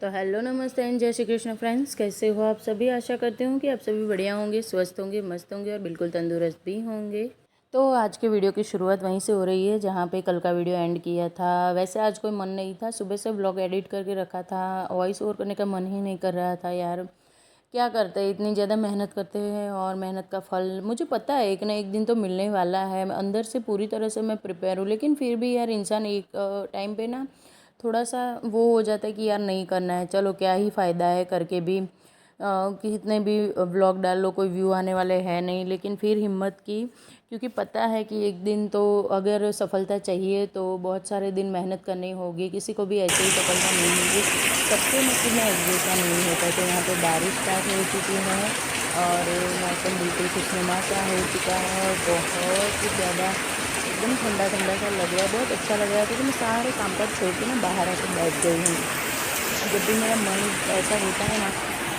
तो हेलो नमस्ते एंड जय श्री कृष्ण फ्रेंड्स, कैसे हो आप सभी। आशा करती हूँ कि आप सभी बढ़िया होंगे, स्वस्थ होंगे, मस्त होंगे और बिल्कुल तंदुरुस्त भी होंगे। तो आज के वीडियो की शुरुआत वहीं से हो रही है जहाँ पे कल का वीडियो एंड किया था। वैसे आज कोई मन नहीं था, सुबह से व्लॉग एडिट करके रखा था, वॉइस ओवर करने का मन ही नहीं कर रहा था यार। क्या करते हैं, इतनी ज़्यादा मेहनत करते हैं और मेहनत का फल मुझे पता है एक ना एक दिन तो मिलने वाला है। अंदर से पूरी तरह से मैं प्रिपेयर हूँ, लेकिन फिर भी यार इंसान एक टाइम पे ना थोड़ा सा वो हो जाता है कि यार नहीं करना है, चलो क्या ही फ़ायदा है करके भी। कि कितने भी व्लॉग डाल लो कोई व्यू आने वाले हैं नहीं, लेकिन फिर हिम्मत की, क्योंकि पता है कि एक दिन तो अगर सफलता चाहिए तो बहुत सारे दिन मेहनत करनी होगी, किसी को भी ऐसे ही सफलता नहीं मिलती, सबके नसीब में एक जैसा नहीं होता। तो यहाँ पे बारिश स्टार्ट हो चुकी है और मौसम बिल्कुल खुशनुमा सा हो चुका है और बहुत ही ज़्यादा एकदम ठंडा ठंडा सा लग रहा है, बहुत अच्छा लग रहा है। तो मैं सारे काम पर छोड़ के ना बाहर आकर बैठ गई हूँ। जब भी मेरा मन ऐसा होता है ना,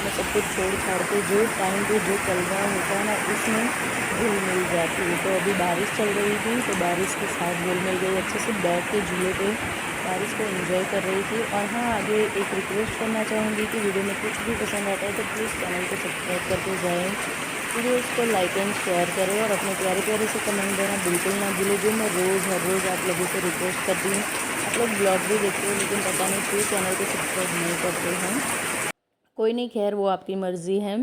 मैं सब कुछ छोड़ छाड़ के जो टाइम पे जो चल रहा होता है ना उसमें घुल मिल जाती है। तो अभी बारिश चल रही थी तो बारिश के साथ घुल मिल गई, अच्छे से बैठ के झूले पे बारिश को एंजॉय कर रही थी। और हाँ, आगे एक रिक्वेस्ट करना चाहूँगी कि वीडियो में कुछ भी पसंद आता है तो प्लीज़ चैनल को सब्सक्राइब करके जाएँ, वीडियोस को लाइक एंड शेयर करें और अपने प्यारे प्यारे से कमेंट देना बिल्कुल ना भूलें, जो मैं रोज़ हर रोज़ आप लोगों से रिक्वेस्ट करती हूँ। आप लोग ब्लॉग भी देखते हो लेकिन पता नहीं क्यों चैनल को सब्सक्राइब नहीं करते हैं। कोई नहीं, खैर वो आपकी मर्ज़ी है।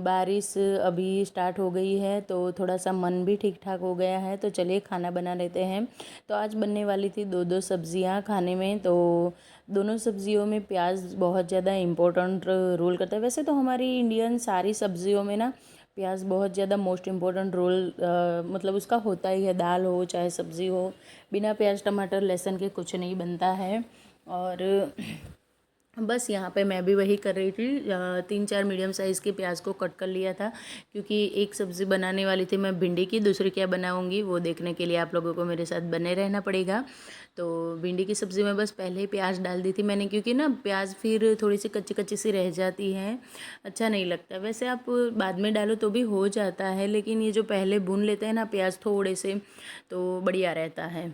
बारिश अभी स्टार्ट हो गई है तो थोड़ा सा मन भी ठीक ठाक हो गया है, तो चलिए खाना बना लेते हैं। तो आज बनने वाली थी दो दो सब्ज़ियाँ खाने में। तो दोनों सब्ज़ियों में प्याज बहुत ज़्यादा इम्पोर्टेंट रोल करता है। वैसे तो हमारी इंडियन सारी सब्ज़ियों में ना प्याज बहुत ज़्यादा मोस्ट इम्पोर्टेंट रोल मतलब उसका होता ही है, दाल हो चाहे सब्ज़ी हो, बिना प्याज टमाटर लहसुन के कुछ नहीं बनता है। और बस यहाँ पे मैं भी वही कर रही थी, 3-4 मीडियम साइज़ के प्याज को कट कर लिया था, क्योंकि एक सब्ज़ी बनाने वाली थी मैं भिंडी की, दूसरी क्या बनाऊँगी वो देखने के लिए आप लोगों को मेरे साथ बने रहना पड़ेगा। तो भिंडी की सब्ज़ी में बस पहले ही प्याज डाल दी थी मैंने, क्योंकि ना प्याज फिर थोड़ी सी कच्ची कच्ची सी रह जाती है, अच्छा नहीं लगता। वैसे आप बाद में डालो तो भी हो जाता है, लेकिन ये जो पहले भून लेते हैं ना प्याज थोड़े से, तो बढ़िया रहता है।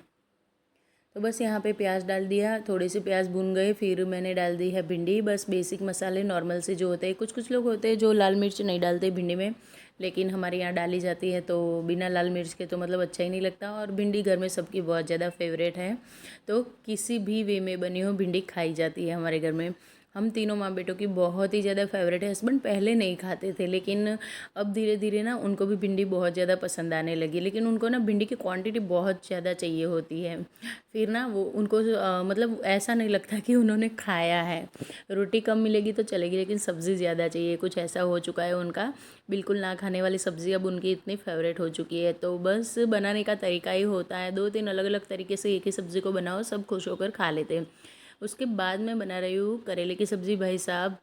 तो बस यहाँ पे प्याज डाल दिया, थोड़े से प्याज भून गए, फिर मैंने डाल दी है भिंडी। बस बेसिक मसाले नॉर्मल से जो होते हैं, कुछ कुछ लोग होते हैं जो लाल मिर्च नहीं डालते भिंडी में, लेकिन हमारे यहाँ डाली जाती है तो बिना लाल मिर्च के तो मतलब अच्छा ही नहीं लगता। और भिंडी घर में सबकी बहुत ज़्यादा फेवरेट है, तो किसी भी वे में बनी हो भिंडी खाई जाती है हमारे घर में। हम तीनों माँ बेटों की बहुत ही ज़्यादा फेवरेट है। हस्बैंड पहले नहीं खाते थे, लेकिन अब धीरे धीरे ना उनको भी भिंडी बहुत ज़्यादा पसंद आने लगी, लेकिन उनको ना भिंडी की क्वांटिटी बहुत ज़्यादा चाहिए होती है। फिर ना वो उनको मतलब ऐसा नहीं लगता कि उन्होंने खाया है। रोटी कम मिलेगी तो चलेगी, लेकिन सब्ज़ी ज़्यादा चाहिए, कुछ ऐसा हो चुका है उनका। बिल्कुल ना खाने वाली सब्ज़ी अब उनकी इतनी फेवरेट हो चुकी है। तो बस बनाने का तरीका ही होता है, 2-3 अलग अलग तरीके से एक ही सब्ज़ी को बनाओ, सब खुश होकर खा लेते हैं। उसके बाद मैं बना रही हूँ करेले की सब्ज़ी। भाई साहब,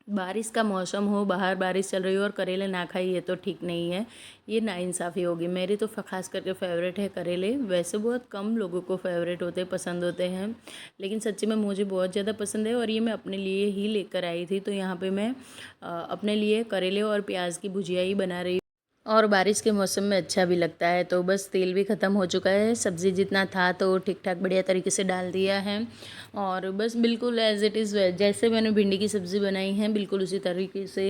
बारिश का मौसम हो, बाहर बारिश चल रही हो और करेले ना खाई, ये तो ठीक नहीं है, ये नाइंसाफ़ी होगी। मेरी तो ख़ास करके फ़ेवरेट है करेले। वैसे बहुत कम लोगों को फ़ेवरेट होते पसंद होते हैं, लेकिन सच्ची में मुझे बहुत ज़्यादा पसंद है और ये मैं अपने लिए ही लेकर आई थी। तो यहाँ पे मैं अपने लिए करेले और प्याज की भुजिया ही बना रही हूँ, और बारिश के मौसम में अच्छा भी लगता है। तो बस तेल भी ख़त्म हो चुका है, सब्ज़ी जितना था तो ठीक ठाक बढ़िया तरीके से डाल दिया है। और बस बिल्कुल एज़ इट इज़ जैसे मैंने भिंडी की सब्ज़ी बनाई है बिल्कुल उसी तरीके से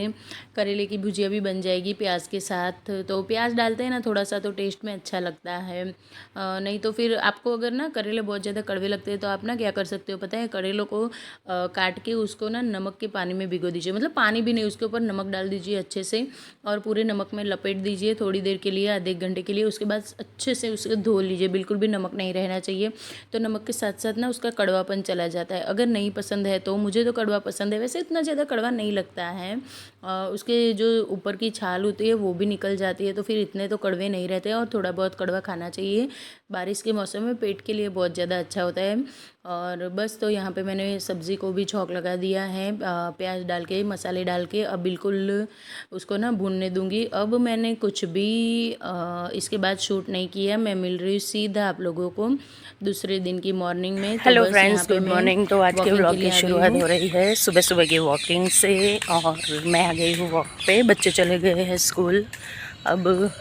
करेले की भुजिया भी बन जाएगी प्याज के साथ। तो प्याज डालते हैं ना थोड़ा सा तो टेस्ट में अच्छा लगता है। नहीं तो फिर आपको अगर ना करेले बहुत ज़्यादा कड़वे लगते हैं तो आप ना क्या कर सकते हो पता है, करेलों को काट के उसको ना नमक के पानी में भिगो दीजिए, मतलब पानी भी नहीं, उसके ऊपर नमक डाल दीजिए अच्छे से और पूरे नमक में लपेट दीजिए थोड़ी देर के लिए, आधे एक घंटे के लिए। उसके बाद अच्छे से उसे धो लीजिए, बिल्कुल भी नमक नहीं रहना चाहिए। तो नमक के साथ साथ ना उसका कड़वापन चला जाता है। अगर नहीं पसंद है तो, मुझे तो कड़वा पसंद है, वैसे इतना ज़्यादा कड़वा नहीं लगता है। उसके जो ऊपर की छाल होती है वो भी निकल जाती है, तो फिर इतने तो कड़वे नहीं रहते और थोड़ा बहुत कड़वा खाना चाहिए। बारिश के मौसम में पेट के लिए बहुत ज़्यादा अच्छा होता है। और बस तो यहाँ पे मैंने सब्ज़ी को भी छौंक लगा दिया है, प्याज डाल के मसाले डाल के। अब बिल्कुल उसको ना भूनने दूँगी। अब मैंने कुछ भी इसके बाद शूट नहीं किया, मैं मिल रही हूँ सीधा आप लोगों को दूसरे दिन की मॉर्निंग में। तो हेलो बस यहाँ फ्रेंड्स, पे गुड मैं मॉर्निंग। तो आज के वॉकिंग के व्लॉग लिए की आ गई शुरुआत हूँ। हो रही है सुबह सुबह की वॉकिंग से, और मैं आ गई हूँ वॉक पे। बच्चे चले गए हैं स्कूल। अब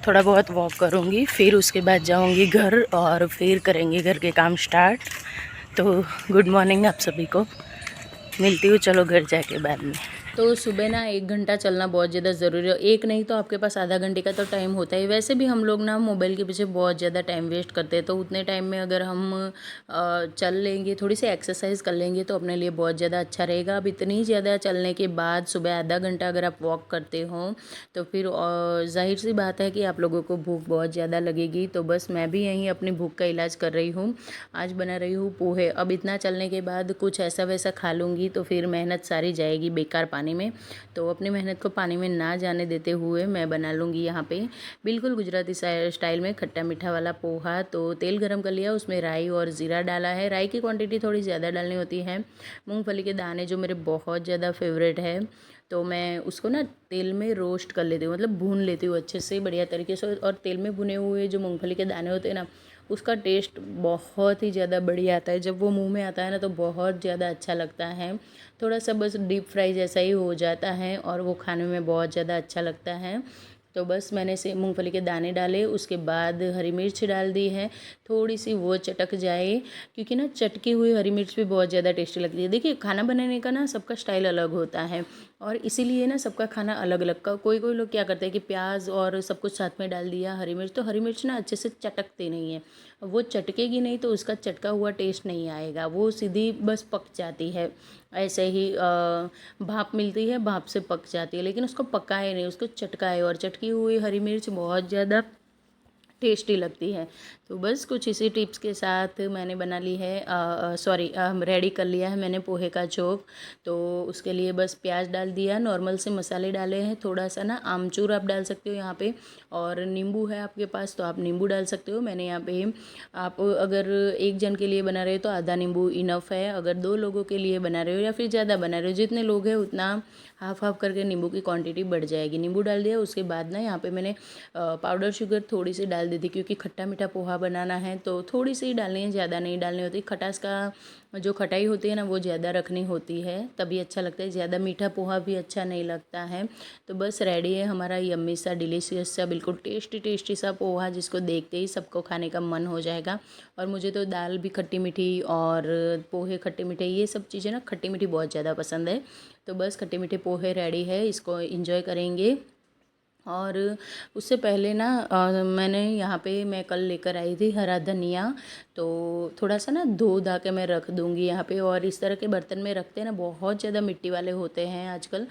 थोड़ा बहुत वॉक करूँगी, फिर उसके बाद जाऊँगी घर और फिर करेंगे घर के काम स्टार्ट। तो गुड मॉर्निंग आप सभी को। मिलती हूँ चलो घर जाके बाद में। तो सुबह ना 1 घंटा चलना बहुत ज़्यादा ज़रूरी है। एक नहीं तो आपके पास आधा घंटे का तो टाइम होता ही। वैसे भी हम लोग ना मोबाइल के पीछे बहुत ज़्यादा टाइम वेस्ट करते हैं, तो उतने टाइम में अगर हम चल लेंगे, थोड़ी सी एक्सरसाइज कर लेंगे तो अपने लिए बहुत ज़्यादा अच्छा रहेगा। अब इतनी ज़्यादा चलने के बाद सुबह आधा घंटा अगर आप वॉक करते हो तो फिर ज़ाहिर सी बात है कि आप लोगों को भूख बहुत ज़्यादा लगेगी। तो बस मैं भी यहीं अपनी भूख का इलाज कर रही हूँ। आज बना रही हूँ पोहे। अब इतना चलने के बाद कुछ ऐसा वैसा खा लूँगी तो फिर मेहनत सारी जाएगी बेकार पानी में। तो अपनी मेहनत को पानी में ना जाने देते हुए मैं बना लूँगी यहाँ पे बिल्कुल गुजराती स्टाइल में खट्टा मीठा वाला पोहा। तो तेल गरम कर लिया, उसमें राई और ज़ीरा डाला है। राई की क्वांटिटी थोड़ी ज़्यादा डालनी होती है। मूंगफली के दाने जो मेरे बहुत ज़्यादा फेवरेट है, तो मैं उसको ना तेल में रोस्ट कर लेती हूँ, मतलब भून लेती हूँ अच्छे से बढ़िया तरीके से। और तेल में भुने हुए जो मूंगफली के दाने होते हैं ना, उसका टेस्ट बहुत ही ज़्यादा बढ़िया आता है। जब वो मुंह में आता है ना तो बहुत ज़्यादा अच्छा लगता है। थोड़ा सा बस डीप फ्राई जैसा ही हो जाता है और वो खाने में बहुत ज़्यादा अच्छा लगता है। तो बस मैंने से मूंगफली के दाने डाले, उसके बाद हरी मिर्च डाल दी है, थोड़ी सी वो चटक जाए, क्योंकि ना चटकी हुई हरी मिर्च भी बहुत ज़्यादा टेस्टी लगती है। देखिए खाना बनाने का ना सबका स्टाइल अलग होता है और इसीलिए ना सबका खाना अलग अलग का। कोई कोई लोग क्या करते हैं कि प्याज और सब कुछ साथ में डाल दिया, हरी मिर्च, तो हरी मिर्च ना अच्छे से चटकते नहीं है। वो चटकेगी नहीं तो उसका चटका हुआ टेस्ट नहीं आएगा, वो सीधी बस पक जाती है। ऐसे ही भाप मिलती है, भाप से पक जाती है, लेकिन उसको पकाए नहीं, उसको चटकाए। और चटकी हुई हरी मिर्च बहुत ज़्यादा टेस्टी लगती है। तो बस कुछ इसी टिप्स के साथ मैंने बना ली है, सॉरी रेडी कर लिया है मैंने पोहे का चोक। तो उसके लिए बस प्याज डाल दिया, नॉर्मल से मसाले डाले हैं, थोड़ा सा ना आमचूर आप डाल सकते हो यहाँ पे, और नींबू है आपके पास तो आप नींबू डाल सकते हो। मैंने यहाँ पे, आप अगर एक जन के लिए बना रहे हो तो आधा नींबू इनफ है। अगर 2 लोगों के लिए बना रहे हो या फिर ज़्यादा बना रहे हो, जितने लोग हैं उतना हाफ हाफ करके नींबू की क्वांटिटी बढ़ जाएगी। नींबू डाल दिया, उसके बाद ना यहाँ पे मैंने पाउडर शुगर थोड़ी सी डाल दी थी, क्योंकि खट्टा मीठा पोहा बनाना है तो थोड़ी सी डालनी है, ज़्यादा नहीं डालनी होती। खटास का जो खटाई होती है ना वो ज़्यादा रखनी होती है, तभी अच्छा लगता है। ज़्यादा मीठा पोहा भी अच्छा नहीं लगता है। तो बस रेडी है हमारा यम्मी सा डिलीशियस सा बिल्कुल टेस्टी टेस्टी सा पोहा, जिसको देखते ही सबको खाने का मन हो जाएगा। और मुझे तो दाल भी खट्टी मीठी और पोहे खट्टे मीठे, ये सब चीज़ें ना खट्टी मीठी बहुत ज़्यादा पसंद है। तो बस खट्टे मीठे पोहे रेडी है, इसको इंजॉय करेंगे। और उससे पहले ना मैंने यहाँ पे, मैं कल लेकर आई थी हरा धनिया, तो थोड़ा सा ना धो धा के मैं रख दूँगी यहाँ पे। और इस तरह के बर्तन में रखते हैं ना, बहुत ज़्यादा मिट्टी वाले होते हैं आजकल।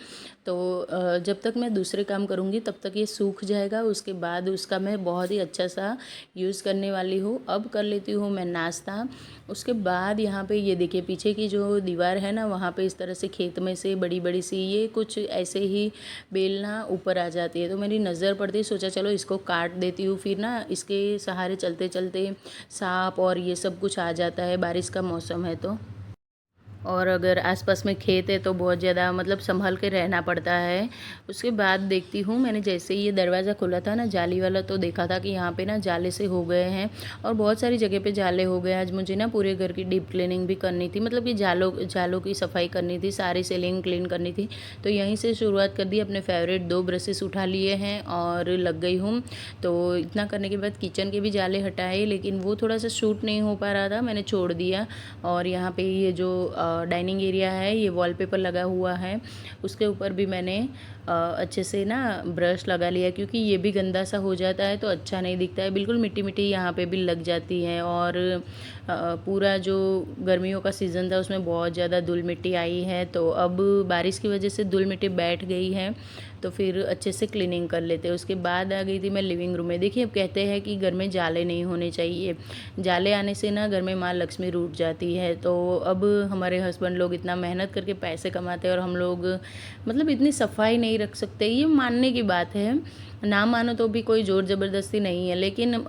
तो जब तक मैं दूसरे काम करूँगी तब तक ये सूख जाएगा, उसके बाद उसका मैं बहुत ही अच्छा सा यूज़ करने वाली हूँ। अब कर लेती हूँ मैं नाश्ता। उसके बाद यहाँ पे ये देखिए पीछे की जो दीवार है ना, वहाँ पे इस तरह से खेत में से बड़ी बड़ी सी ये कुछ ऐसे ही बेल ना ऊपर आ जाती है, तो मेरी नज़र पड़ती, सोचा चलो इसको काट देती हूँ। फिर ना इसके सहारे चलते चलते सांप और ये सब कुछ आ जाता है, बारिश का मौसम है तो। और अगर आसपास में खेत है तो बहुत ज़्यादा मतलब संभल के रहना पड़ता है। उसके बाद देखती हूँ, मैंने जैसे ही ये दरवाज़ा खोला था ना जाली वाला, तो देखा था कि यहाँ पे ना जाले से हो गए हैं और बहुत सारी जगह पे जाले हो गए। आज मुझे ना पूरे घर की डीप क्लीनिंग भी करनी थी, मतलब कि जालों की सफाई करनी थी, सारी सीलिंग क्लीन करनी थी। तो यहीं से शुरुआत कर दी। अपने फेवरेट 2 ब्रशेस उठा लिए हैं और लग गई हूँ। तो इतना करने के बाद किचन के भी जाले हटाए, लेकिन वो थोड़ा सा शूट नहीं हो पा रहा था, मैंने छोड़ दिया। और यहाँ पे ये जो डाइनिंग एरिया है, ये वॉलपेपर लगा हुआ है, उसके ऊपर भी मैंने अच्छे से ना ब्रश लगा लिया, क्योंकि ये भी गंदा सा हो जाता है तो अच्छा नहीं दिखता है। बिल्कुल मिट्टी मिट्टी यहाँ पे भी लग जाती है। और पूरा जो गर्मियों का सीज़न था उसमें बहुत ज़्यादा धूल मिट्टी आई है, तो अब बारिश की वजह से धूल मिट्टी बैठ गई है, तो फिर अच्छे से क्लीनिंग कर लेते हैं। उसके बाद आ गई थी मैं लिविंग रूम में। देखिए अब कहते हैं कि घर में जाले नहीं होने चाहिए, जाले आने से ना घर में माँ लक्ष्मी रूठ जाती है। तो अब हमारे हस्बैंड लोग इतना मेहनत करके पैसे कमाते हैं और हम लोग मतलब इतनी सफाई नहीं रख सकते, ये मानने की बात है, ना मानो तो भी कोई ज़ोर ज़बरदस्ती नहीं है। लेकिन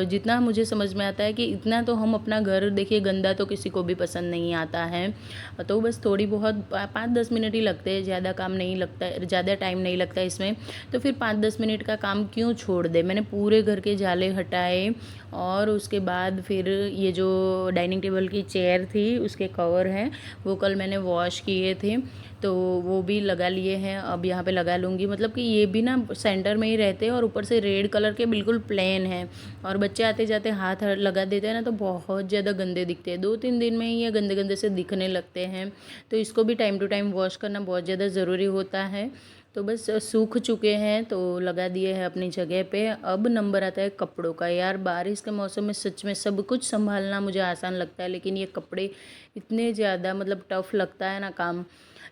जितना मुझे समझ में आता है कि इतना तो हम अपना घर, देखिए गंदा तो किसी को भी पसंद नहीं आता है। तो बस थोड़ी बहुत 5-10 मिनट ही लगते हैं, ज़्यादा काम नहीं लगता, ज़्यादा टाइम नहीं लगता इसमें। तो फिर 5-10 मिनट का काम क्यों छोड़ दे। मैंने पूरे घर के जाले हटाए और उसके बाद फिर ये जो डाइनिंग टेबल की चेयर थी उसके कवर हैं वो कल मैंने वॉश किए थे। तो वो भी लगा लिए हैं, अब यहाँ पे लगा लूँगी। मतलब कि ये भी ना सेंटर में ही रहते हैं और ऊपर से रेड कलर के बिल्कुल प्लेन है, और बच्चे आते जाते हाथ लगा देते हैं ना तो बहुत ज़्यादा गंदे दिखते हैं। 2-3 दिन में ही ये गंदे गंदे से दिखने लगते हैं, तो इसको भी टाइम टू टाइम वॉश करना बहुत ज़्यादा ज़रूरी होता है। तो बस सूख चुके हैं तो लगा दिए हैं अपनी जगह पे। अब नंबर आता है कपड़ों का। यार बारिश के मौसम में सच में सब कुछ संभालना मुझे आसान लगता है, लेकिन ये कपड़े इतने ज़्यादा मतलब टफ़ लगता है ना काम।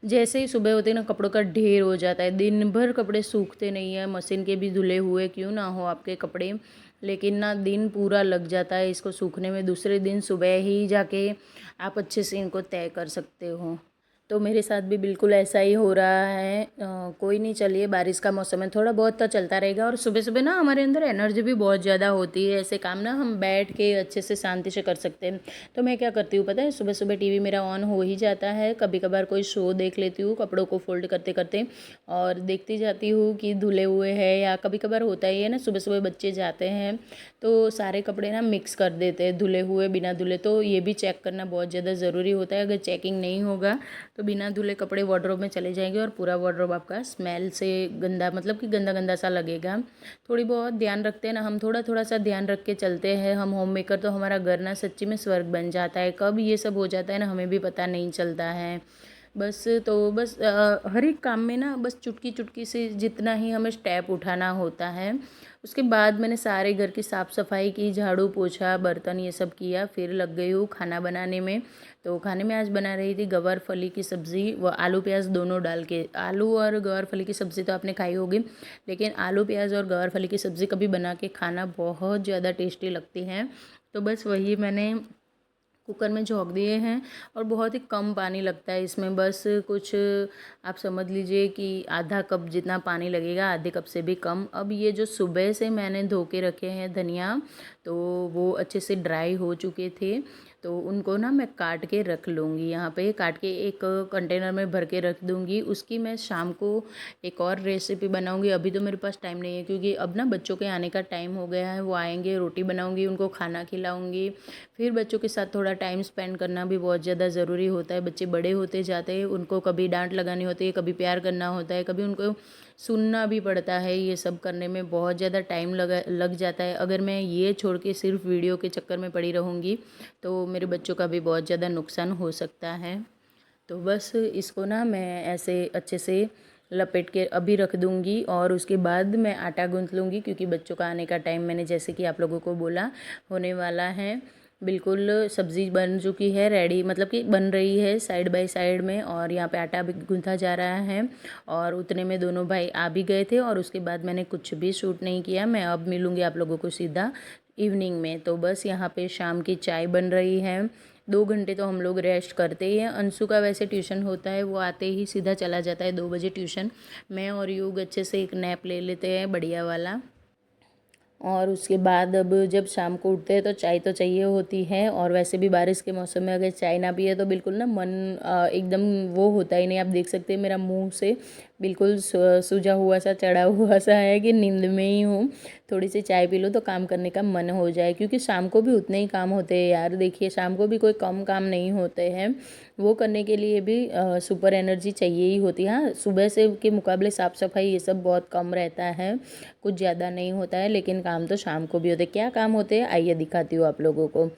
जैसे ही सुबह होती है ना कपड़ों का ढेर हो जाता है, दिन भर कपड़े सूखते नहीं है, मशीन के भी धुले हुए क्यों ना हो आपके कपड़े, लेकिन ना दिन पूरा लग जाता है इसको सूखने में। दूसरे दिन सुबह ही जाके आप अच्छे से इनको तय कर सकते हो। तो मेरे साथ भी बिल्कुल ऐसा ही हो रहा है। कोई नहीं, चलिए बारिश का मौसम है, थोड़ा बहुत तो चलता रहेगा। और सुबह सुबह ना हमारे अंदर एनर्जी भी बहुत ज़्यादा होती है, ऐसे काम ना हम बैठ के अच्छे से शांति से कर सकते हैं। तो मैं क्या करती हूँ पता है, सुबह सुबह टीवी मेरा ऑन हो ही जाता है, कभी कभार कोई शो देख लेती हूँ कपड़ों को फोल्ड करते करते, और देखती जाती हूँ कि धुले हुए हैं, या कभी कभार होता ही है ना सुबह सुबह बच्चे जाते हैं तो सारे कपड़े ना मिक्स कर देते हैं, धुले हुए बिना धुले। तो ये भी चेक करना बहुत ज़्यादा ज़रूरी होता है। अगर चेकिंग नहीं होगा तो बिना धुले कपड़े वार्डरोब में चले जाएंगे और पूरा वार्डरोब आपका स्मेल से गंदा, मतलब कि गंदा गंदा सा लगेगा। थोड़ी बहुत ध्यान रखते हैं ना हम, थोड़ा थोड़ा सा ध्यान रख के चलते हैं हम होम मेकर, तो हमारा घर ना सच्ची में स्वर्ग बन जाता है। कब ये सब हो जाता है ना हमें भी पता नहीं चलता है। बस तो बस हर एक काम में ना बस चुटकी चुटकी से जितना ही हमें स्टेप उठाना होता है। उसके बाद मैंने सारे घर की साफ़ सफाई की, झाड़ू पोछा बर्तन ये सब किया, फिर लग गई हूँ खाना बनाने में। तो खाने में आज बना रही थी गवार फली की सब्ज़ी, व आलू प्याज दोनों डाल के। आलू और गवार फली की सब्ज़ी तो आपने खाई होगी, लेकिन आलू प्याज और गवार फली की सब्ज़ी कभी बना के खाना बहुत ज़्यादा टेस्टी लगती है। तो बस वही मैंने कुकर में झोंक दिए हैं, और बहुत ही कम पानी लगता है इसमें, बस कुछ आप समझ लीजिए कि आधा कप जितना पानी लगेगा, आधे कप से भी कम। अब ये जो सुबह से मैंने धो के रखे हैं धनिया, तो वो अच्छे से ड्राई हो चुके थे, तो उनको ना मैं काट के रख लूँगी। यहाँ पे काट के एक कंटेनर में भर के रख दूँगी। उसकी मैं शाम को एक और रेसिपी बनाऊँगी। अभी तो मेरे पास टाइम नहीं है, क्योंकि अब ना बच्चों के आने का टाइम हो गया है, वो आएंगे, रोटी बनाऊँगी, उनको खाना खिलाऊँगी। फिर बच्चों के साथ थोड़ा टाइम स्पेंड करना भी बहुत ज़्यादा ज़रूरी होता है। बच्चे बड़े होते जाते हैं, उनको कभी डांट लगानी होती है, कभी प्यार करना होता है, कभी उनको सुनना भी पड़ता है। ये सब करने में बहुत ज़्यादा टाइम लग जाता है। अगर मैं ये छोड़ के सिर्फ वीडियो के चक्कर में पड़ी रहूँगी तो मेरे बच्चों का भी बहुत ज़्यादा नुकसान हो सकता है। तो बस इसको ना मैं ऐसे अच्छे से लपेट के अभी रख दूँगी, और उसके बाद मैं आटा गूँथ लूँगी, क्योंकि बच्चों का आने का टाइम मैंने जैसे कि आप लोगों को बोला होने वाला है। बिल्कुल सब्ज़ी बन चुकी है, रेडी, मतलब कि बन रही है साइड बाय साइड में, और यहाँ पे आटा भी गूँथा जा रहा है। और उतने में दोनों भाई आ भी गए थे, और उसके बाद मैंने कुछ भी शूट नहीं किया। मैं अब मिलूँगी आप लोगों को सीधा इवनिंग में। तो बस यहाँ पे शाम की चाय बन रही है। 2 घंटे तो हम लोग रेस्ट करते ही हैं। अंशु का वैसे ट्यूशन होता है, वो आते ही सीधा चला जाता है 2 बजे ट्यूशन। मैं और युग अच्छे से एक नैप ले लेते हैं बढ़िया वाला, और उसके बाद अब जब शाम को उठते हैं तो चाय तो चाहिए होती है। और वैसे भी बारिश के मौसम में अगर चाय ना पिए तो बिल्कुल ना मन एकदम वो होता ही नहीं। आप देख सकते हैं मेरा मुंह से बिल्कुल सूजा हुआ सा, चढ़ा हुआ सा है कि नींद में ही हूँ। थोड़ी सी चाय पी लो तो काम करने का मन हो जाए, क्योंकि शाम को भी उतने ही काम होते हैं यार। देखिए शाम को भी कोई कम काम नहीं होते हैं, वो करने के लिए भी सुपर एनर्जी चाहिए ही होती है। हाँ, सुबह से के मुकाबले साफ़ सफाई ये सब बहुत कम रहता है, कुछ ज़्यादा नहीं होता है, लेकिन काम तो शाम को भी होते हैं। क्या काम होते हैं आइए दिखाती हूँ आप लोगों को।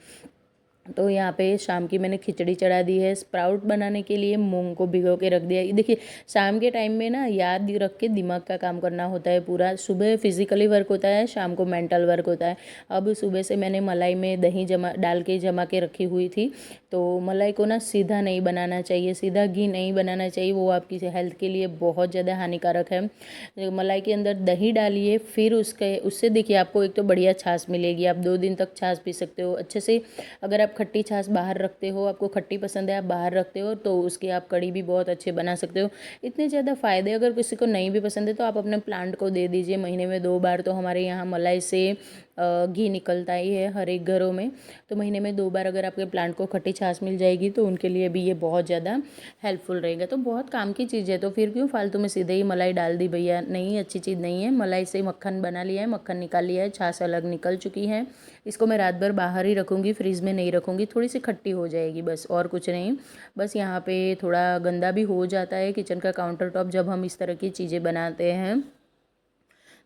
तो यहाँ पे शाम की मैंने खिचड़ी चढ़ा दी है। स्प्राउट बनाने के लिए मूंग को भिगो के रख दिया। ये देखिए शाम के टाइम में ना याद रख के दिमाग का काम करना होता है पूरा। सुबह फिजिकली वर्क होता है, शाम को मेंटल वर्क होता है। अब सुबह से मैंने मलाई में दही डाल के जमा के रखी हुई थी। तो मलाई को ना सीधा नहीं बनाना चाहिए, सीधा घी नहीं बनाना चाहिए, वो आपकी हेल्थ के लिए बहुत ज़्यादा हानिकारक है। मलाई के अंदर दही डालिए, फिर उससे देखिए आपको एक तो बढ़िया छाछ मिलेगी। आप 2 दिन तक छाछ पी सकते हो अच्छे से। अगर आप खट्टी छाछ बाहर रखते हो, आपको खट्टी पसंद है, आप बाहर रखते हो, तो उसकी आप कड़ी भी बहुत अच्छे बना सकते हो। इतने ज़्यादा फ़ायदे। अगर किसी को नहीं भी पसंद है तो आप अपने प्लांट को दे दीजिए, महीने में 2 बार। तो हमारे यहाँ मलाई से घी निकलता ही है हर एक घरों में। तो महीने में 2 बार अगर आपके प्लांट को खट्टी छाछ मिल जाएगी तो उनके लिए भी ये बहुत ज़्यादा हेल्पफुल रहेगा। तो बहुत काम की चीज़ है, तो फिर क्यों फालतू में सीधे ही मलाई डाल दी भैया, नहीं अच्छी चीज़ नहीं है। मलाई से मक्खन बना लिया है, मक्खन निकाल लिया है, छाछ अलग निकल चुकी है। इसको मैं रात भर बाहर ही रखूँगी, फ्रिज में नहीं रखूँगी, थोड़ी सी खट्टी हो जाएगी बस, और कुछ नहीं। बस यहाँ पे थोड़ा गंदा भी हो जाता है किचन का काउंटर टॉप जब हम इस तरह की चीज़ें बनाते हैं।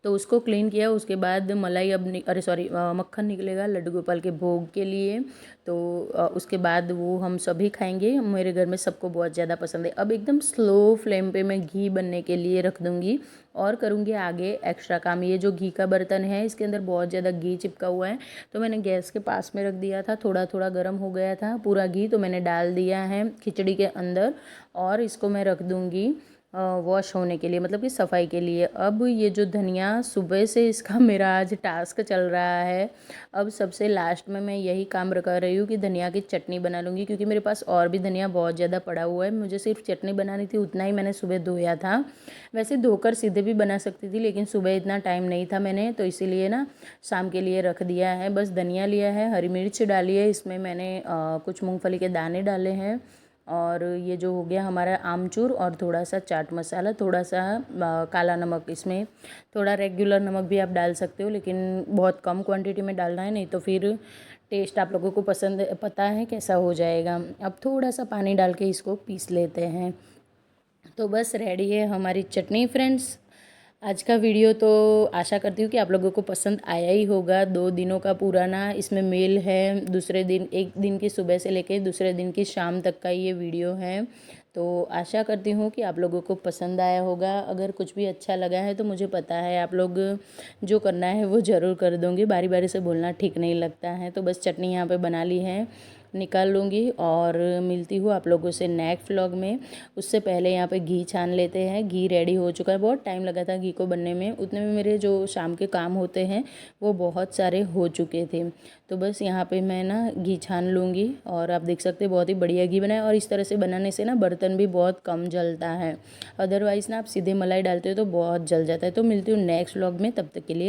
तो उसको क्लीन किया, उसके बाद मलाई अब अरे सॉरी मक्खन निकलेगा लड्डू गोपाल के भोग के लिए। तो उसके बाद वो हम सभी खाएंगे, मेरे घर में सबको बहुत ज़्यादा पसंद है। अब एकदम स्लो फ्लेम पे मैं घी बनने के लिए रख दूँगी और करूँगी आगे एक्स्ट्रा काम। ये जो घी का बर्तन है इसके अंदर बहुत ज़्यादा घी चिपका हुआ है, तो मैंने गैस के पास में रख दिया था, थोड़ा थोड़ा गर्म हो गया था पूरा घी, तो मैंने डाल दिया है खिचड़ी के अंदर और इसको मैं रख दूँगी वॉश होने के लिए, मतलब कि सफाई के लिए। अब ये जो धनिया सुबह से इसका मेरा आज टास्क चल रहा है। अब सबसे लास्ट में मैं यही काम कर रही हूँ कि धनिया की चटनी बना लूँगी, क्योंकि मेरे पास और भी धनिया बहुत ज़्यादा पड़ा हुआ है। मुझे सिर्फ चटनी बनानी थी, उतना ही मैंने सुबह धोया था। वैसे धोकर सीधे भी बना सकती थी, लेकिन सुबह इतना टाइम नहीं था मैंने, तो इसीलिए ना शाम के लिए रख दिया है। बस धनिया लिया है, हरी मिर्च डाली है, इसमें मैंने कुछ मूँगफली के दाने डाले हैं, और ये जो हो गया हमारा आमचूर, और थोड़ा सा चाट मसाला, थोड़ा सा काला नमक। इसमें थोड़ा रेगुलर नमक भी आप डाल सकते हो, लेकिन बहुत कम क्वांटिटी में डालना है, नहीं तो फिर टेस्ट आप लोगों को पता है कैसा हो जाएगा। अब थोड़ा सा पानी डाल के इसको पीस लेते हैं। तो बस रेडी है हमारी चटनी फ्रेंड्स। आज का वीडियो तो आशा करती हूँ कि आप लोगों को पसंद आया ही होगा। 2 दिनों का पुराना इसमें मेल है, दूसरे दिन एक दिन की सुबह से लेके दूसरे दिन की शाम तक का ये वीडियो है। तो आशा करती हूँ कि आप लोगों को पसंद आया होगा। अगर कुछ भी अच्छा लगा है तो मुझे पता है आप लोग जो करना है वो ज़रूर कर दोगे, बारी बारी से बोलना ठीक नहीं लगता है। तो बस चटनी यहाँ पे बना ली है, निकाल लूँगी और मिलती हूँ आप लोगों से नेक्स्ट व्लॉग में। उससे पहले यहाँ पे घी छान लेते हैं। घी रेडी हो चुका है, बहुत टाइम लगा था घी को बनने में, उतने में मेरे जो शाम के काम होते हैं वो बहुत सारे हो चुके थे। तो बस यहाँ पे मैं ना घी छान लूँगी, और आप देख सकते हैं बहुत ही बढ़िया घी बना है, और इस तरह से बनाने से ना बर्तन भी बहुत कम जलता है। अदरवाइज़ ना आप सीधे मलाई डालते हो तो बहुत जल जाता है। तो मिलती हूँ नेक्स्ट व्लॉग में, तब तक के लिए